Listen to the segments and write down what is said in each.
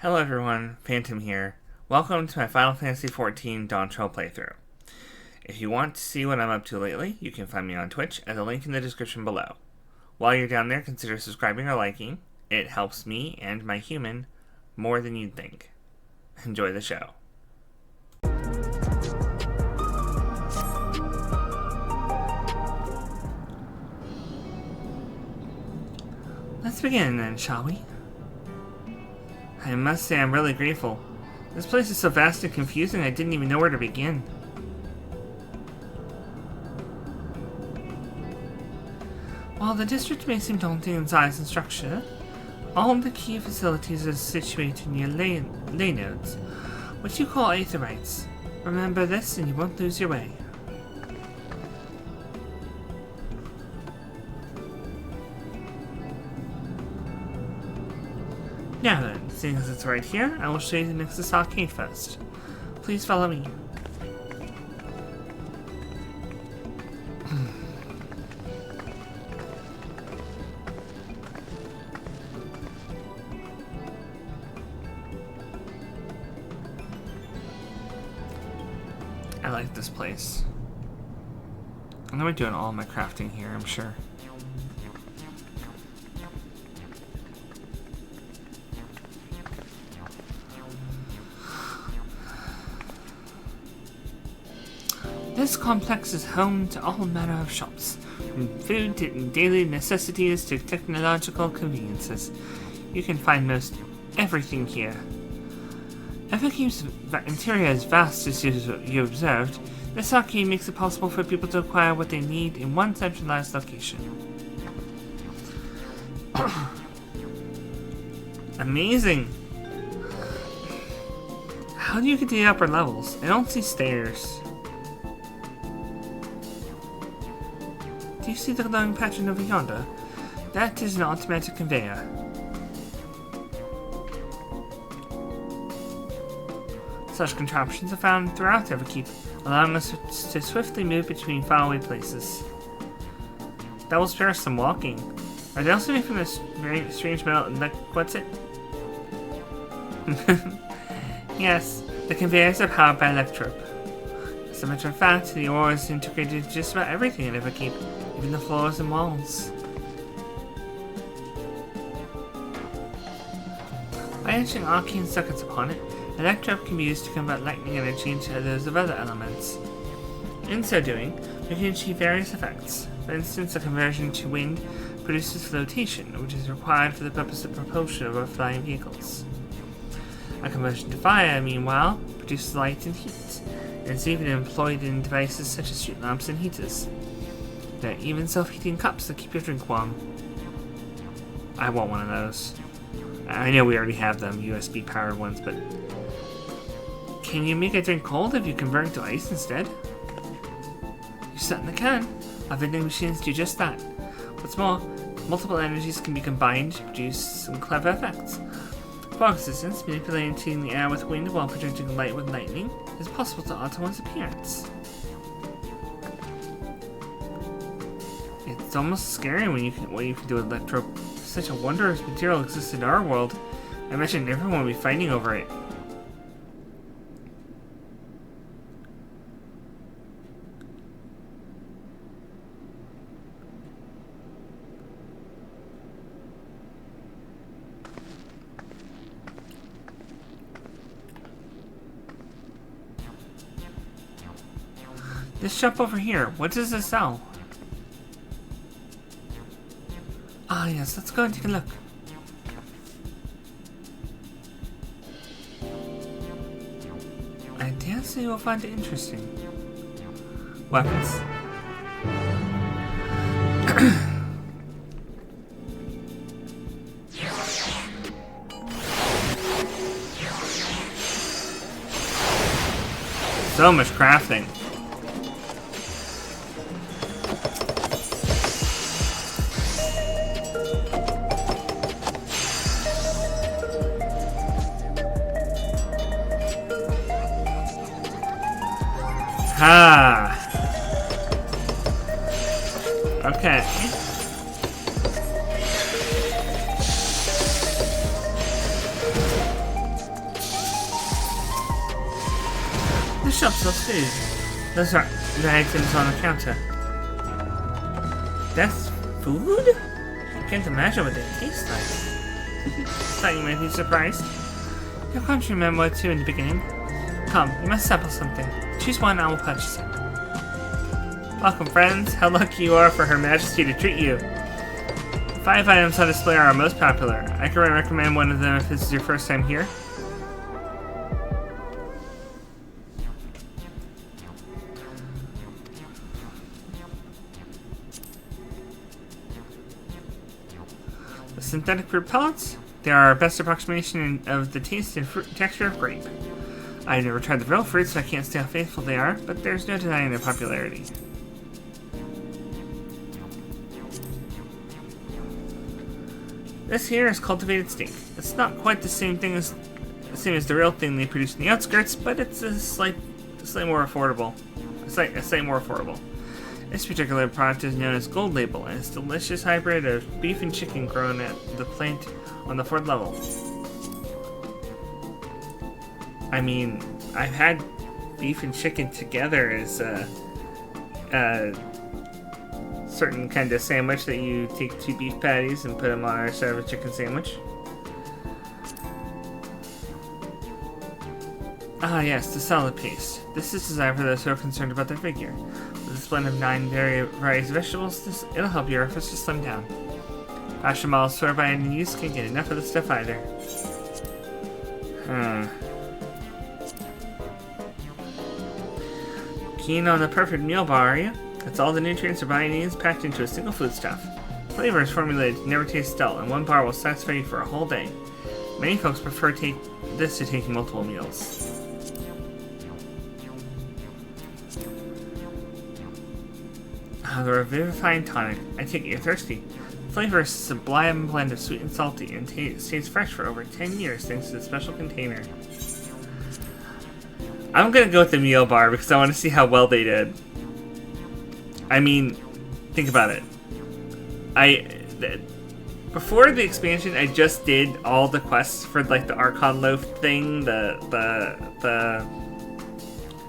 Hello everyone, Phantom here. Welcome to my Final Fantasy XIV Dawntrail playthrough. If you want to see what I'm up to lately, you can find me on Twitch at the link in the description below. While you're down there, consider subscribing or liking. It helps me and my human more than you'd think. Enjoy the show. Let's begin then, shall we? I must say I'm really grateful. This place is so vast and confusing I didn't even know where to begin. While the district may seem daunting in size and structure, all the key facilities are situated near ley nodes, which you call aetherytes. Remember this and you won't lose your way. Now then, seeing as it's right here, I will show you the Nexus Arcade first. Please follow me. I like this place. I'm gonna be doing all my crafting here, I'm sure. This complex is home to all manner of shops, from food to daily necessities to technological conveniences. You can find most everything here. FFXIV's interior is vast as you observed. This arcade makes it possible for people to acquire what they need in one centralized location. Amazing! How do you get to the upper levels? I don't see stairs. Do you see the glowing pattern over yonder? That is an automatic conveyor. Such contraptions are found throughout Everkeep, allowing us to swiftly move between faraway places. That will spare us some walking. Are they also made from this very strange metal, what's it? Yes, the conveyors are powered by electrope. As a matter of fact, the ore is integrated into just about everything in Everkeep, even the floors and walls. By etching arcane circuits upon it, electrope can be used to convert lightning energy into those of other elements. In so doing, we can achieve various effects. For instance, a conversion to wind produces flotation, which is required for the purpose of propulsion of our flying vehicles. A conversion to fire, meanwhile, produces light and heat, and is even employed in devices such as street lamps and heaters. There are even self-heating cups that keep your drink warm. I want one of those. I know we already have them, USB-powered ones, but... Can you make a drink cold if you convert it to ice instead? You certainly can. Our vending machines do just that. What's more, multiple energies can be combined to produce some clever effects. For existence, manipulating the air with wind while projecting light with lightning is possible to alter one's appearance. It's almost scary when what you can do with electrope. Such a wondrous material exists in our world. I imagine everyone will be fighting over it. This shop over here, what does it sell? Ah yes, let's go and take a look. I dare say you'll find it interesting. Weapons. So much crafting. Ha! Okay. shop sells food. Those are the items on the counter. That's food? I can't imagine what they taste like. Thought you might be surprised. Your countrymen were too in the beginning. Come, you must sample something. Choose one, I will purchase it. Welcome, friends. How lucky you are for Her Majesty to treat you. 5 items on display are our most popular. I can recommend one of them if this is your first time here. The synthetic fruit pellets? They are our best approximation of the taste and fruit texture of grape. I've never tried the real fruit, so I can't say how faithful they are, but there's no denying their popularity. This here is cultivated steak. It's not quite the same as the real thing they produce in the outskirts, but it's a slight more affordable. Slightly more affordable. This particular product is known as Gold Label, and it's a delicious hybrid of beef and chicken grown at the plant on the 4th level. I mean, I've had beef and chicken together as a certain kind of sandwich that you take 2 beef patties and put them on our side of a chicken sandwich. Ah yes, the salad paste. This is designed for those who are concerned about their figure. With this blend of 9 varieties of vegetables, it'll help your efforts to slim down. Fashion models swear by any use can't get enough of this stuff either. Keen on the perfect meal bar, are you? It's all the nutrients your body needs packed into a single foodstuff. Flavor is formulated to never taste dull, and one bar will satisfy you for a whole day. Many folks prefer this to taking multiple meals. The Revivifying Tonic. I take it you're thirsty. The flavor is a sublime blend of sweet and salty, and stays fresh for over 10 years thanks to the special container. I'm gonna go with the meal bar because I want to see how well they did. I mean, think about it. Before the expansion, I just did all the quests for like the Archon Loaf thing. The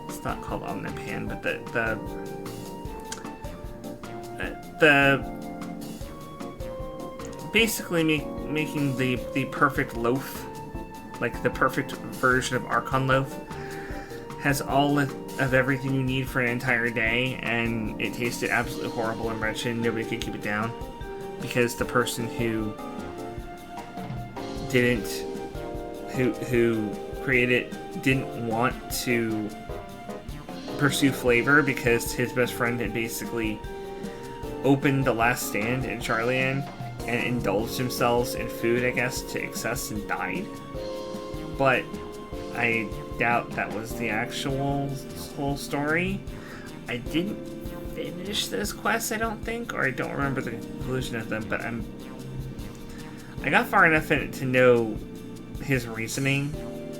it's not called Omnipan, but the basically making the perfect loaf, like the perfect version of Archon Loaf, has all of everything you need for an entire day, and it tasted absolutely horrible and wretched, and nobody could keep it down because the person who created it didn't want to pursue flavor because his best friend had basically opened the last stand in Charlian and indulged themselves in food, I guess, to excess and died. But I doubt that was the actual whole story. I didn't finish those quests, I don't think, or I don't remember the conclusion of them, but I got far enough in it to know his reasoning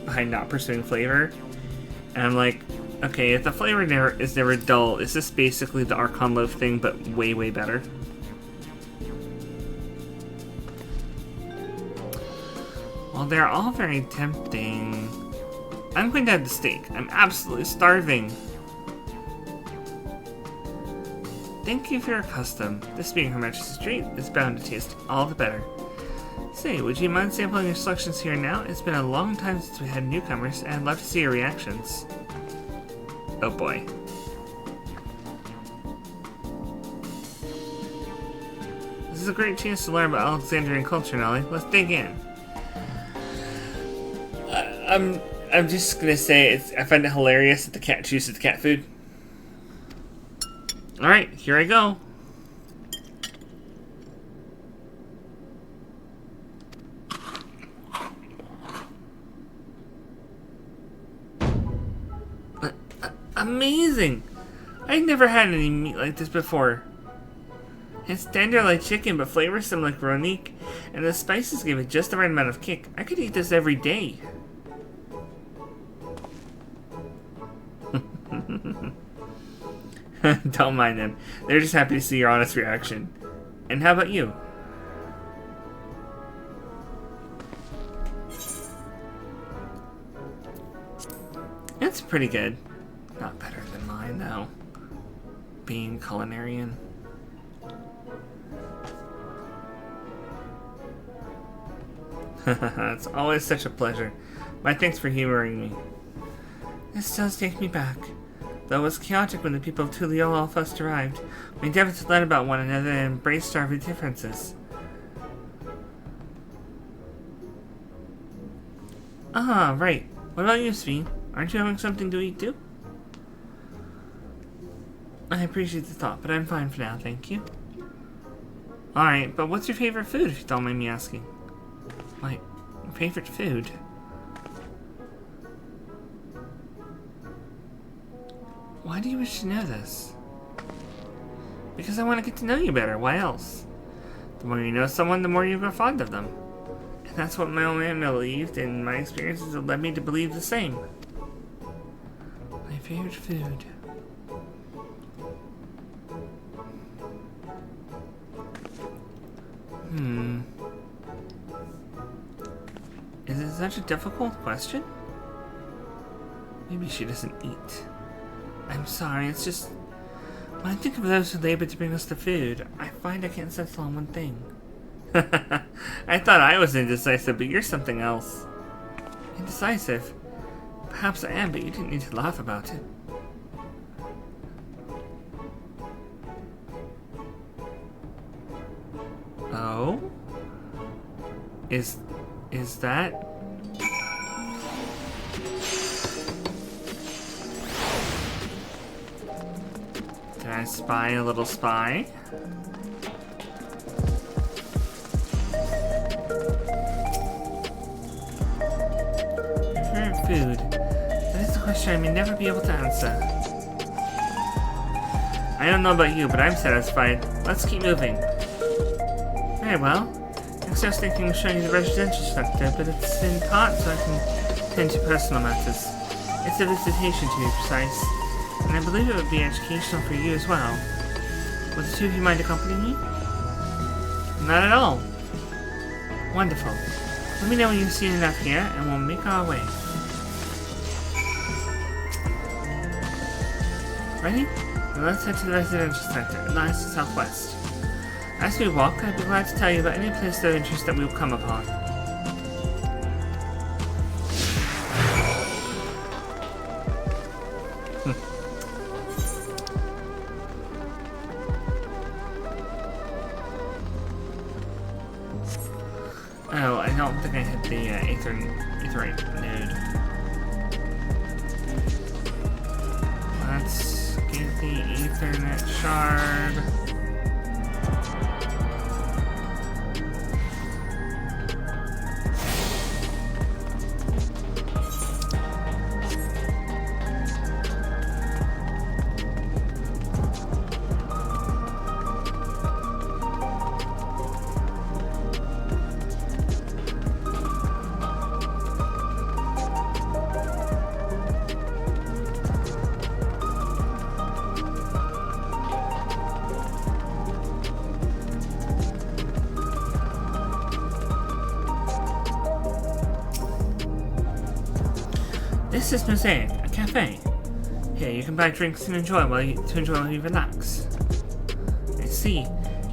behind not pursuing flavor, and I'm like, okay, if the flavor is never dull, is this basically the Archon Loaf thing, but way, way better? Well, they're all very tempting. I'm going to have the steak. I'm absolutely starving. Thank you for your custom. This being Her Majesty's treat is bound to taste all the better. Say, would you mind sampling your selections here now? It's been a long time since we had newcomers, and I'd love to see your reactions. Oh boy. This is a great chance to learn about Alexandrian culture, Nelly. Let's dig in. I'm just gonna say I find it hilarious that the cat chooses the cat food. Alright, here I go. Amazing! I've never had any meat like this before. It's tender like chicken, but flavorsome like Ronique, and the spices give it just the right amount of kick. I could eat this every day. Don't mind them. They're just happy to see your honest reaction. And how about you? It's pretty good. not better than mine, though. Being culinarian. It's always such a pleasure. My thanks for humoring me. This does take me back. Though it was chaotic when the people of Tuliolo first arrived, we endeavored to learn about one another and embrace our differences. Ah, right. What about you, Sveen? Aren't you having something to eat too? I appreciate the thought, but I'm fine for now, thank you. Alright, but what's your favorite food, if you don't mind me asking? My favorite food? Why do you wish to know this? Because I want to get to know you better, why else? The more you know someone, the more you grow fond of them. And that's what my old man believed, and my experiences have led me to believe the same. My favorite food. Is it such a difficult question? Maybe she doesn't eat. I'm sorry, it's just... when I think of those who labor to bring us the food, I find I can't settle on one thing. I thought I was indecisive, but you're something else. Indecisive? Perhaps I am, but you didn't need to laugh about it. Oh? Is that... Did I spy a little spy? Favorite food? That is a question I may never be able to answer. I don't know about you, but I'm satisfied. Let's keep moving. Very well. Next I was thinking of showing you the residential sector, but it's in part so I can tend to personal matters. It's a visitation to be precise, and I believe it would be educational for you as well. Would the two of you mind accompanying me? Not at all. Wonderful. Let me know when you've seen enough here, and we'll make our way. Ready? Then let's head to the residential sector. It lies to the southwest. As we walk, I'd be glad to tell you about any place of interest that we will come upon. Oh, I don't think I hit the aetherite node. Let's get the Ethernet shard. This is Mosaic, a cafe. Here, you can buy drinks and enjoy while you relax. I see. In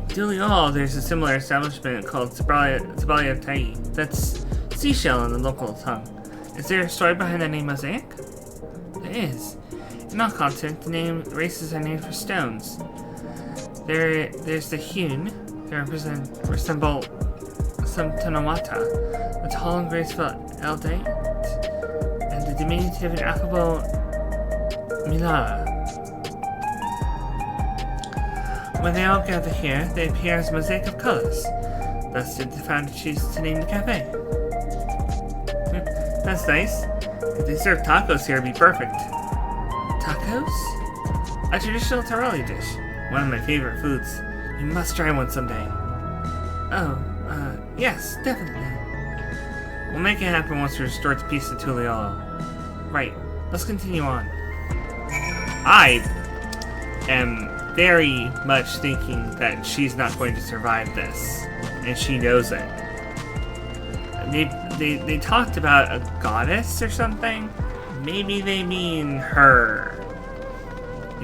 Duliol, there's a similar establishment called Tabalia Tai. That's seashell in the local tongue. Is there a story behind the name Mosaic? There is. In our continent, the races are named for stones. There's the hewn. They resemble some Tanawata, the tall and graceful Eldate, and the diminutive and affable Milara. When they all gather here, they appear as a mosaic of colors. Thus did the founder choose to name the cafe. That's nice. If they serve tacos here, it'd be perfect. Tacos? A traditional Tarali dish. One of my favorite foods. You must try one someday. Oh, yes, definitely. We'll make it happen once we restore peace to Tuliolo. Right, let's continue on. I am very much thinking that she's not going to survive this, and she knows it. They talked about a goddess or something. Maybe they mean her.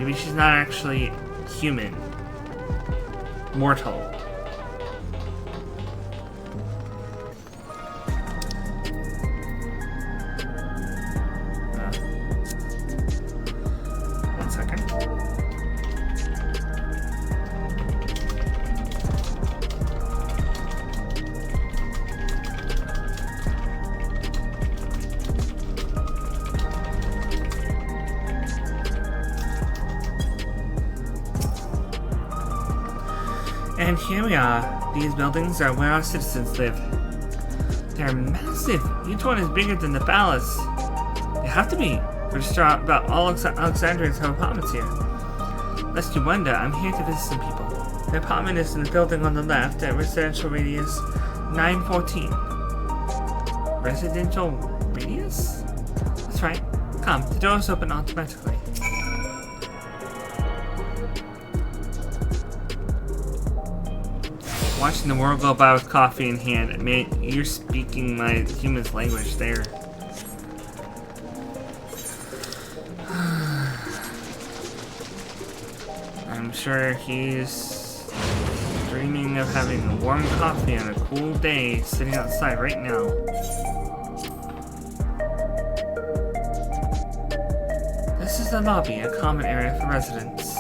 Maybe she's not actually human. Mortal. One second. And here we are. These buildings are where our citizens live. They're massive. Each one is bigger than the palace. They have to be. We're just about all Alexandrians have apartments here. Lest you wonder, I'm here to visit some people. The apartment is in the building on the left at residential radius 914. Residential radius? That's right. Come, the doors open automatically. Watching the world go by with coffee in hand. Man, you're speaking my human's language there. I'm sure he's dreaming of having a warm coffee on a cool day sitting outside right now. This is the lobby, a common area for residents.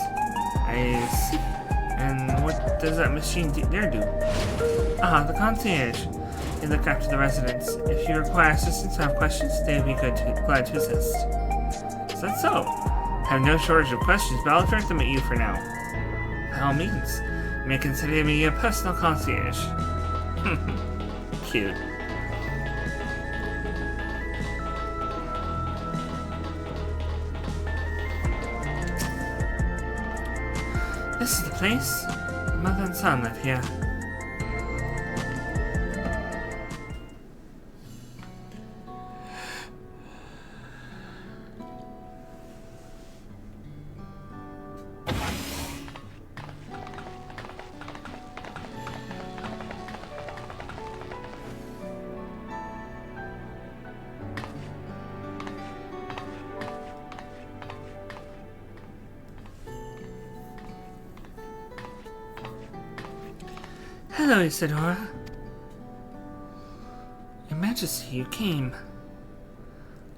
And what does that machine there do? Ah, the concierge. They look after the residents. If you require assistance or have questions, they would be glad to assist. Is that so? I have no shortage of questions, but I'll direct them at you for now. By all means, you may consider me a personal concierge. Cute. This is the place. Mother and son live here. Hello, Isadora. Your Majesty, you came.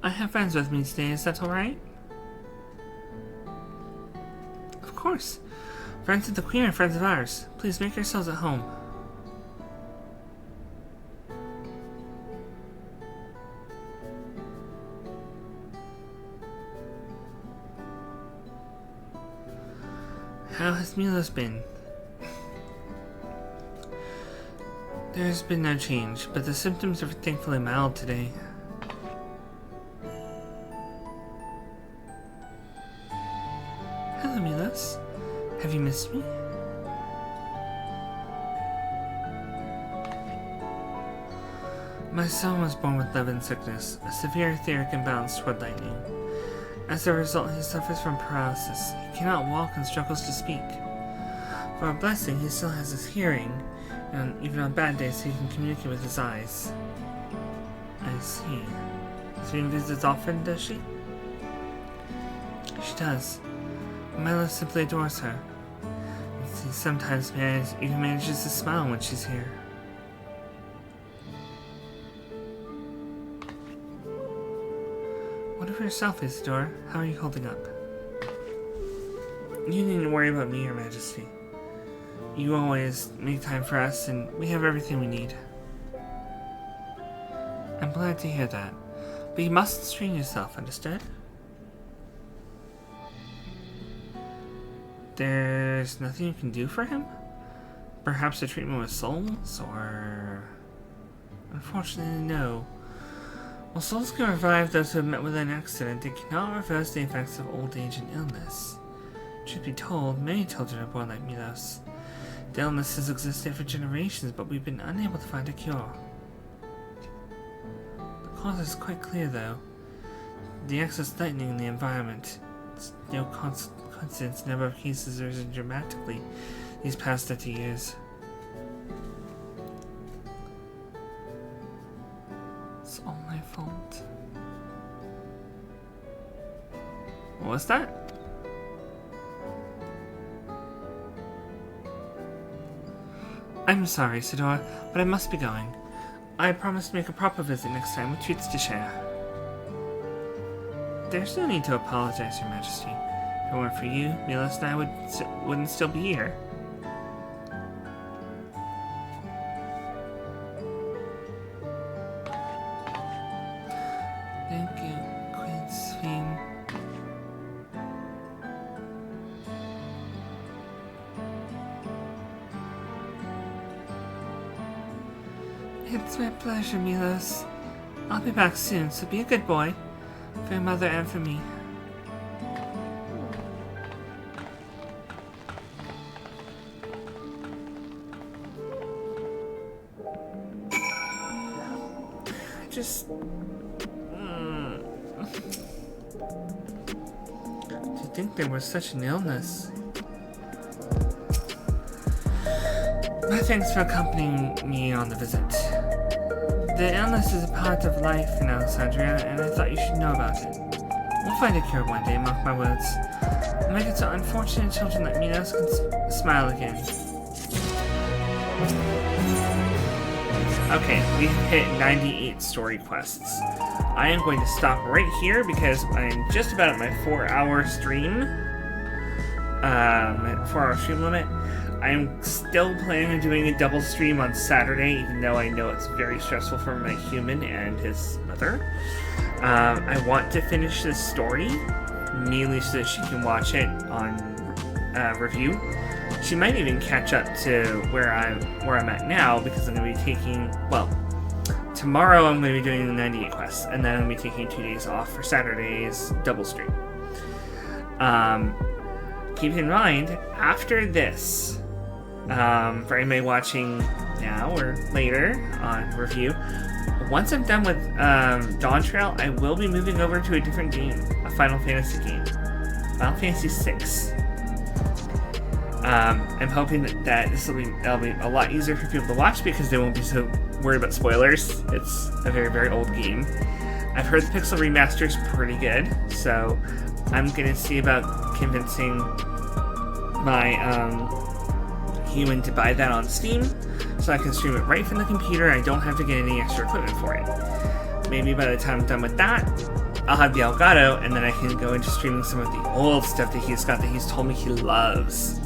I have friends with me today, is that alright? Of course. Friends of the Queen are friends of ours. Please make yourselves at home. How has Milos been? There's been no change, but the symptoms are thankfully mild today. Hello, Milos. Have you missed me? My son was born with love sickness, a severe etheric imbalance toward lightning. As a result, he suffers from paralysis. He cannot walk and struggles to speak. For a blessing, he still has his hearing, and even on bad days, he can communicate with his eyes. I see. Serene visits often, does she? She does. Milo simply adores her. He sometimes even manages to smile when she's here. What of yourself, Isadora? How are you holding up? You needn't worry about me, Your Majesty. You always make time for us, and we have everything we need. I'm glad to hear that. But you mustn't strain yourself, understood? There's nothing you can do for him? Perhaps a treatment with souls, or... Unfortunately, no. While souls can revive those who have met with an accident, they cannot reverse the effects of old age and illness. Truth be told, many children are born like Milos. The illness has existed for generations, but we've been unable to find a cure. The cause is quite clear, though. The excess lightning in the environment. It's no coincidence the number of cases has risen dramatically these past 30 years. It's all my fault. What was that? I'm sorry, Sidora, but I must be going. I promise to make a proper visit next time with treats to share. There's no need to apologize, Your Majesty. If it weren't for you, Milos and I wouldn't still be here. Thank you, Queen Sphene. It's my pleasure, Milos. I'll be back soon, so be a good boy. For your mother and for me. To think there was such an illness. My thanks for accompanying me on the visit. The illness is a part of life in Alexandria, and I thought you should know about it. We'll find a cure one day, mark my words. We'll make it so unfortunate children like Milos can smile again. Okay, we hit 98 story quests. I am going to stop right here because I'm just about at my 4-hour stream. 4-hour stream limit. I'm still planning on doing a double stream on Saturday, even though I know it's very stressful for my human and his mother. I want to finish this story, mainly so that she can watch it on review. She might even catch up to where I'm at now, because I'm going to be taking, well, tomorrow I'm going to be doing the 98 quests, and then I'm going to be taking 2 days off for Saturday's double stream. Keep in mind, after this, for anybody watching now or later on review, once I'm done with Dawntrail, I will be moving over to a different game, a Final Fantasy game, Final Fantasy VI. I'm hoping that that'll be a lot easier for people to watch because they won't be so worried about spoilers. It's a very, very old game. I've heard the Pixel Remaster is pretty good, so I'm gonna see about convincing my human to buy that on Steam, so I can stream it right from the computer. I don't have to get any extra equipment for it. Maybe by the time I'm done with that, I'll have the Elgato, and then I can go into streaming some of the old stuff that he's got that he's told me he loves.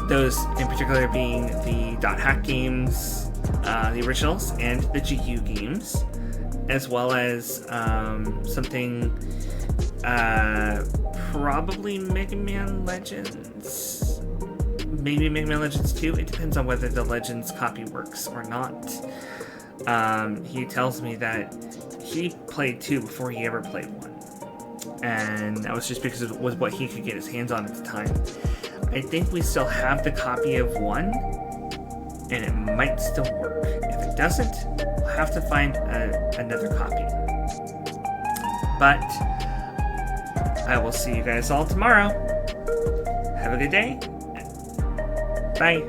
Those in particular being the .hack games, the originals, and the GU games, as well as something, probably Mega Man Legends, maybe Mega Man Legends 2, it depends on whether the Legends copy works or not. He tells me that he played 2 before he ever played 1, and that was just because it was what he could get his hands on at the time. I think we still have the copy of 1, and it might still work. If it doesn't, we'll have to find another copy. But I will see you guys all tomorrow. Have a good day. Bye.